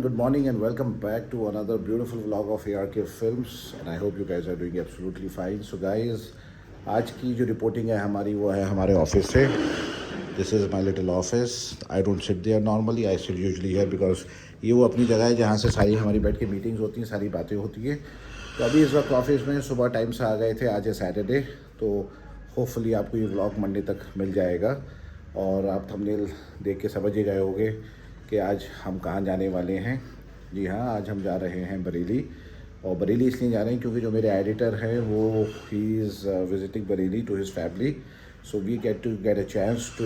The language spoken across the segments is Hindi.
good morning, and welcome back to another beautiful vlog of ARK Films. And I hope you guys are doing absolutely fine. So guys, आज की जो रिपोर्टिंग है हमारी वो है हमारे ऑफिस से. This is my little office. I don't sit there normally, I sit usually here because ये वो अपनी जगह है जहाँ से सारी हमारी बैठ के मीटिंग्स होती हैं, सारी बातें होती हैं. तो अभी इस वक्त ऑफिस में सुबह टाइम से आ गए थे. आज है सैटरडे, तो होपफुली आपको ये व्लॉग मंडे तक मिल जाएगा. और आप थंबनेल देख के समझ ही गए होंगे कि आज हम कहाँ जाने वाले हैं. जी हाँ, आज हम जा रहे हैं बरेली. और बरेली इसलिए जा रहे हैं क्योंकि जो मेरे एडिटर हैं वो he is visiting Bareilly to his family. So we get a chance to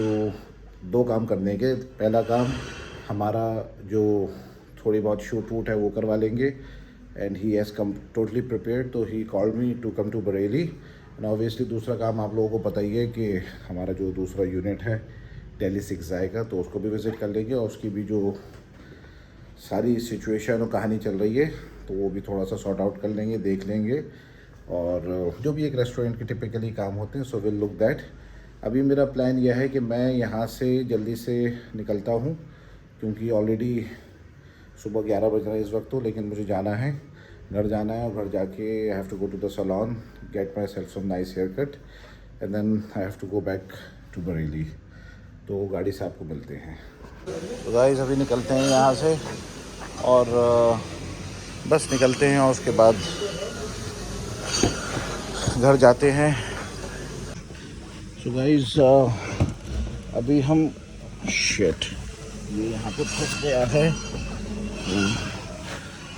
दो काम करने के. पहला काम हमारा जो थोड़ी बहुत शूट वूट है वो करवा लेंगे. And he has come totally prepared, तो he called me to come to Bareilly. And obviously दूसरा काम आप लोगों को पता ही है कि हमारा जो दूसरा यूनिट है दिल्ली 6 जाएगा, तो उसको भी विज़िट कर लेंगे. और उसकी भी जो सारी सिचुएशन और कहानी चल रही है तो वो भी थोड़ा सा सॉर्ट आउट कर लेंगे, देख लेंगे. और जो भी एक रेस्टोरेंट के टिपिकली काम होते हैं, सो विल लुक दैट. अभी मेरा प्लान यह है कि मैं यहाँ से जल्दी से निकलता हूँ क्योंकि ऑलरेडी सुबह 11 बज रहा है इस वक्त. तो लेकिन मुझे जाना है, घर जाना है. और घर जाके I have to go to the salon, get myself some nice haircut, and then I have to go back to Bareilly. तो गाड़ी से आपको मिलते हैं. तो गाइस अभी निकलते हैं यहाँ से और बस निकलते हैं और उसके बाद घर जाते हैं. सो गाइस अभी हम शिट ये यहाँ पे फंस गया है.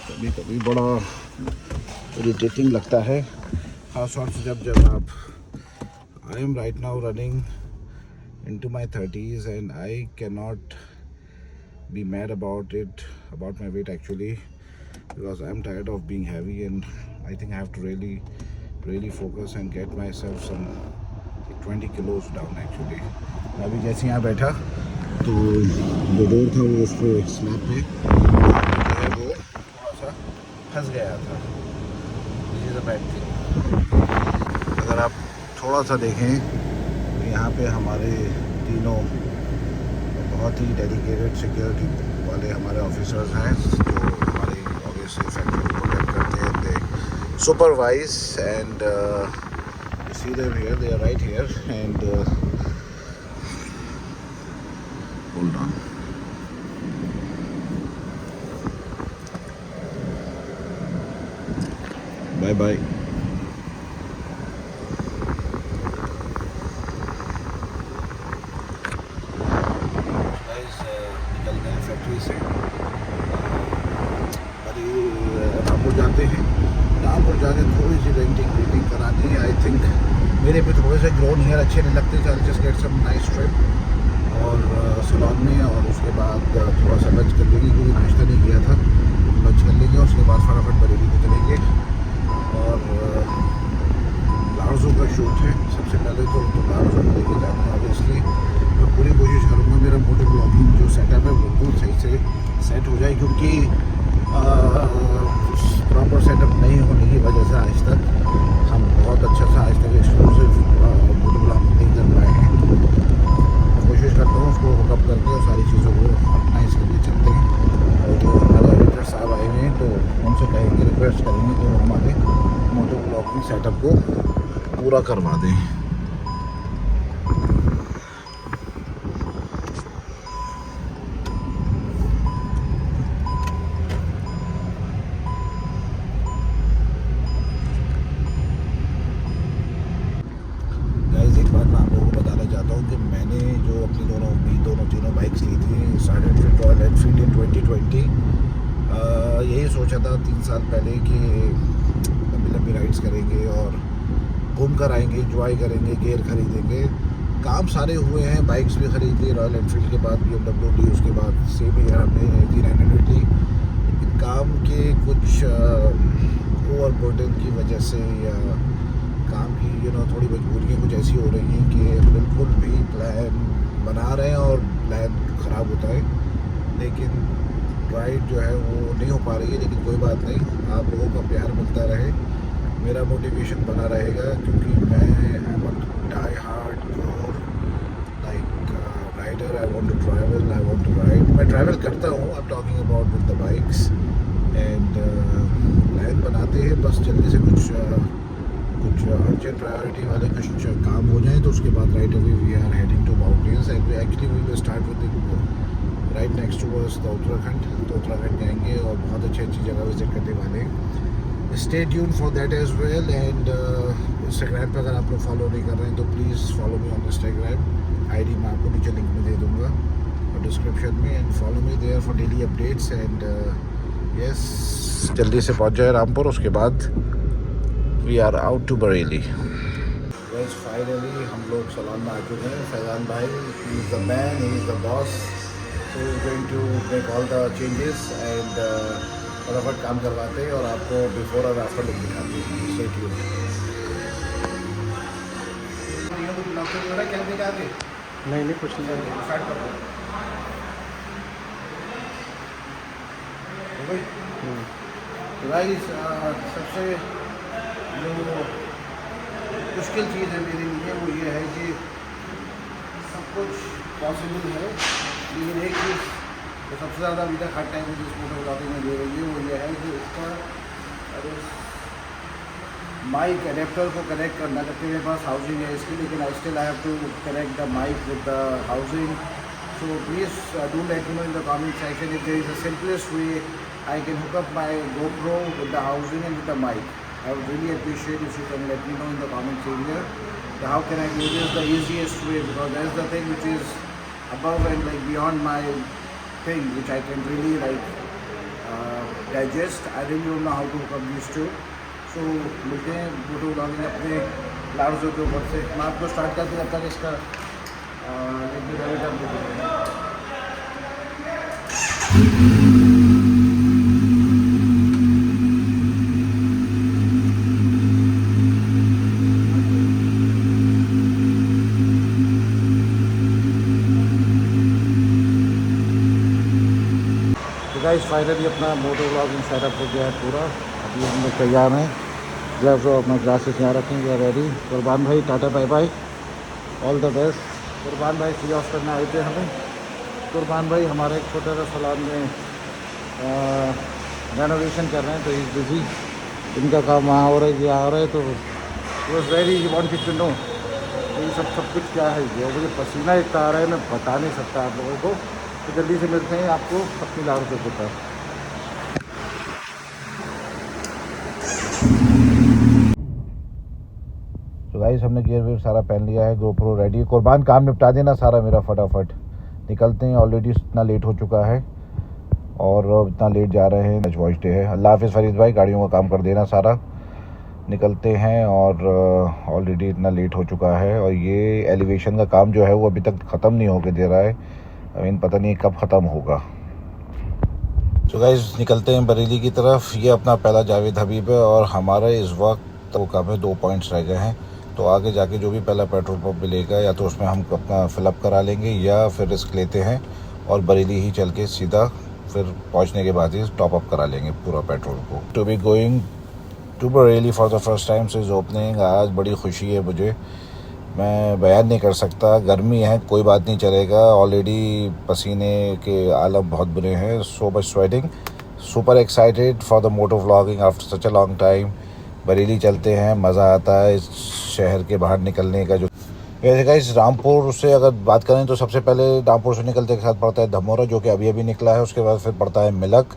कभी कभी बड़ा इरिटेटिंग लगता है, खास तौर से जब आप I am right now running into my 30s and I cannot be mad about my weight actually, because I'm tired of being heavy and I think I have to really focus and get myself some 20 kilos down actually. अभी जैसे यहाँ बैठा तो जो डोर था वो उस पर स्लैब पे जो है वो थोड़ा सा फंस गया था. This is a bad thing. अगर आप थोड़ा सा देखें यहाँ पे हमारे तीनों बहुत ही डेडिकेटेड सिक्योरिटी वाले हमारे ऑफिसर्स हैं जो हमारी ऑब्वियसली फैक्ट्री को प्रोटेक्ट करते हैं. They supervise and you see them here, they are right here and hold on. Bye bye. Factory से रामपुर जाते हैं. रामपुर जाके थोड़ी सी रेंटिंग करानी है. आई थिंक मेरे पे थोड़े से ग्रोन हेयर अच्छे नहीं लगते, so I just get some nice trim और सैलून में. और उसके बाद थोड़ा सा लंच कर लेंगे क्योंकि नाश्ता नहीं किया था. लंच कर लेंगे, उसके बाद फटाफट बरेली निकलेंगे. और लार्जो का शूट है सबसे पहले तो लार्जो को लेके जाना है. ऑब्वियसली मैं पूरी कोशिश करूँगा मेरा मोटो ब्लॉगिंग जो सेटअप है वो बिल्कुल सही से सेट हो जाए, क्योंकि प्रॉपर सेटअप नहीं होने की वजह से आज तक हम बहुत अच्छा सा आज तक एक्सक्लूसिव मोटो ब्लॉगिंग नहीं कर पाए हैं. मैं कोशिश करता हूँ उसको हुकअप करके और सारी चीज़ों को ऑर्गेनाइज करके चलते हैं. और जो हमारे एडिटर साहब आए हुए हैं तो उनसे कहेंगे, रिक्वेस्ट करेंगे कि वो हमारे मोटो ब्लॉगिंग सेटअप को पूरा करवा दें. कि मैंने जो अपनी तीनों बाइक्स ली थी स्टार्टेड विद रॉयल एनफील्ड इन 2020. यही सोचा था 3 साल पहले कि लंबी राइड्स करेंगे और घूम कर आएंगे, एंजॉय करेंगे, गियर खरीदेंगे. काम सारे हुए हैं, बाइक्स भी खरीद ली. रॉयल एनफील्ड के बाद BMW ली, उसके बाद सेम ईयर हमने G900 ली. लेकिन काम के कुछ ओवरबर्डन की वजह से या काम की थोड़ी मजबूरियाँ कुछ ऐसी हो रही हैं कि बिल्कुल भी प्लान बना रहे हैं और प्लान ख़राब होता है, लेकिन राइड जो है वो नहीं हो पा रही है. लेकिन कोई बात नहीं, आप लोगों का प्यार मिलता रहे, मेरा मोटिवेशन बना रहेगा. क्योंकि मैं die hard like ride later I want to travel, I want to ride. मैं travel करता हूँ, I'm talking about with the bikes. And plan बनाते हैं बस जल्दी से कुछ अर्जेंट प्रायोरिटी वाले कुछ काम हो जाए तो उसके बाद right away we are heading to mountains and actually we will start with the right next to us the Uttarakhand. तो उत्तराखंड जाएंगे और बहुत अच्छी जगह विजिट करने वाले हैं. Stay tuned for that as well. And Instagram पे अगर आप लोग फॉलो नहीं कर रहे हैं तो please follow me on Instagram. ID मैं आपको नीचे लिंक में दे दूँगा और डिस्क्रिप्शन में. And follow me there for daily updates. And yes, जल्दी से पहुंच जाए रामपुर. उसके बाद we are out to Bareilly. बस फाइनली हम लोग सलाम में आ चुके हैं. फैज़ान भाई, he is the man, he is the boss. So he is going to make all the changes and फटाफट काम करवाते हैं और आपको बिफोर और आफ्टर लुक दिखाते हैं. Stay tuned. क्या दिखाते? नहीं कुछ नहीं. स्टार्ट कर दो. तो गाइस, सबसे जो मुश्किल चीज़ है मेरे लिए वो ये है कि सब कुछ पॉसिबल है, लेकिन एक चीज़ तो सबसे ज़्यादा अभी तक हर टाइम मुझे इस फोटोग्राफी में ले रही है वो ये है कि इसका माइक अडेप्टर को कनेक्ट करना. जबकि मेरे पास हाउसिंग है इसकी, लेकिन I still I have to connect the mic with the housing. So please do let me know in the comment section if there is a simplest way I can hook up my GoPro with the housing and with the mic. I would really appreciate if you can let me know in the comments area that how can I do this the easiest way, because that's the thing which is above and like beyond my thing which I can really like digest. I really don't know how to hook up these two. So मिलते हैं फोटो ब्लॉगिंग अपने लार्जो के ऊपर से. मैं आपको स्टार्ट करके जब तक इसका गाइस फाइनली अपना मोटो व्लॉगिंग सेटअप हो गया है पूरा. अभी हम लोग तैयार हैं. ग्लव्स और अपना ग्लासेस यहाँ रखेंगे रेडी. कुर्बान भाई tata bye bye, all the best. Qurban भाई सी ऑफ करने आए थे हमें. कुर्बान भाई हमारे एक छोटा सा सलान में रेनोवेशन कर रहे हैं तो इज़ बिजी. इनका काम वहाँ हो रहा है, यहाँ हो रहा है. तो was very wanted to know ये सब कुछ क्या है. ये मुझे पसीना इतना आ रहा है, मैं बता नहीं सकता आप लोगों को. तो जल्दी से मिलते हैं आपको अपनी लार्जो के पास. तो गाइस हमने गियर वेयर सारा पहन लिया है. GoPro ready. कुर्बान काम निपटा देना सारा मेरा फटाफट. निकलते हैं, ऑलरेडी इतना लेट हो चुका है और इतना लेट जा रहे हैं. वॉच डे है. अल्लाह हाफिज़ फरीद भाई, गाड़ियों का काम कर देना सारा. निकलते हैं और ऑलरेडी इतना लेट हो चुका है. और ये एलिवेशन का काम जो है वो अभी तक ख़त्म नहीं होके दे रहा है. आई मीन पता नहीं कब ख़त्म होगा. तो गाइस निकलते हैं बरेली की तरफ. ये अपना पहला जावेद हबीब है और हमारा इस वक्त तो कम है 2 पॉइंट्स रह गए हैं. तो आगे जाके जो भी पहला पेट्रोल पंप मिलेगा या तो उसमें हम अपना फिलअप करा लेंगे या फिर रिस्क लेते हैं और बरेली ही चल के सीधा फिर पहुंचने के बाद ही टॉप अप करा लेंगे पूरा पेट्रोल को. To be going to Bareilly for the first time since opening. आज बड़ी खुशी है मुझे, मैं बयान नहीं कर सकता. गर्मी है, कोई बात नहीं चलेगा. ऑलरेडी पसीने के आलम बहुत बुरे हैं. So much sweating. Super excited for the moto vlogging after such a long time. Bareilly चलते हैं, मज़ा आता है इस शहर के बाहर निकलने का. जो वैसे गाइस रामपुर से अगर बात करें तो सबसे पहले रामपुर से निकलते के साथ पड़ता है धमोरा जो कि अभी निकला है. उसके बाद फिर पड़ता है मिलक.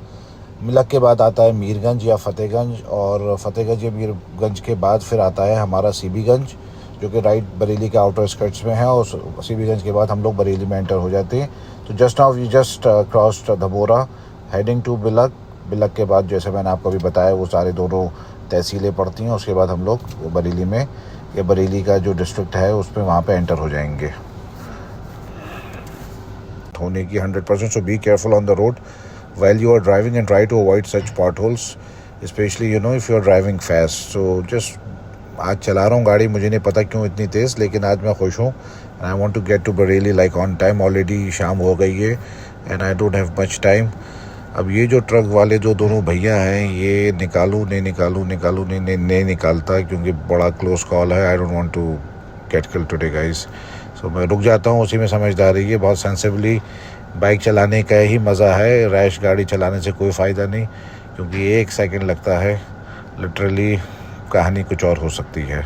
मिलक के बाद आता है मीरगंज या फतेहगंज और फतेहगंज या मीरगंज के बाद फिर आता है हमारा सीबीगंज जो कि राइट बरेली के आउटर स्कर्ट्स में है. और सीबीगंज के बाद हम लोग बरेली में एंटर हो जाते हैं. तो just now we just crossed Dhamora heading to Bilak. Bilak के बाद जैसे मैंने आपको अभी बताया वो सारे दोनों तहसीलें पड़ती हैं. उसके बाद हम लोग बरेली में या बरेली का जो डिस्ट्रिक्ट है उसमें वहाँ पे एंटर हो जाएंगे. होने की 100%. So be careful on the road while you are driving and try to avoid such potholes, especially you know if you are driving fast. So just आज चला रहा हूँ गाड़ी, मुझे नहीं पता क्यों इतनी तेज़, लेकिन आज मैं खुश हूँ. And I want to get to Bareilly like on time. Already शाम हो गई है and I don't have much time. अब ये जो ट्रक वाले जो दोनों भैया हैं ये निकालूँ नहीं निकालता क्योंकि बड़ा क्लोज कॉल है. I don't want to get killed today guys. तो मैं रुक जाता हूँ, उसी में समझदारी है। बहुत सेंसिबली बाइक चलाने का ही मज़ा है, रैश गाड़ी चलाने से कोई फ़ायदा नहीं, क्योंकि 1 सेकंड लगता है, लिटरली कहानी कुछ और हो सकती है।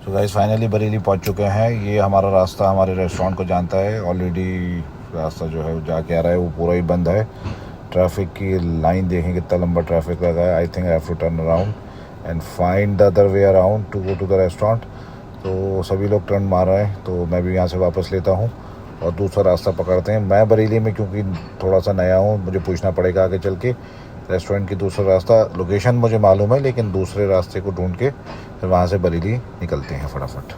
तो गाइस फाइनली बरेली पहुंच चुके हैं। ये हमारा रास्ता हमारे रेस्टोरेंट को जानता है। ऑलरेडी रास्ता जो है वो जाके आ रहा है, वो पूरा ही बंद है। ट्रैफिक की लाइन देखें कितना लंबा ट्रैफिक लगा है। I think I have to turn around and find the other way around to go to the restaurant. तो सभी लोग टर्न मार रहे हैं, तो मैं भी यहाँ से वापस लेता हूँ और दूसरा रास्ता पकड़ते हैं। मैं बरेली में क्योंकि थोड़ा सा नया हूँ, मुझे पूछना पड़ेगा आगे चल के रेस्टोरेंट की दूसरा रास्ता। लोकेशन मुझे मालूम है, लेकिन दूसरे रास्ते को ढूंढ के फिर वहाँ से बरेली निकलते हैं फटाफट।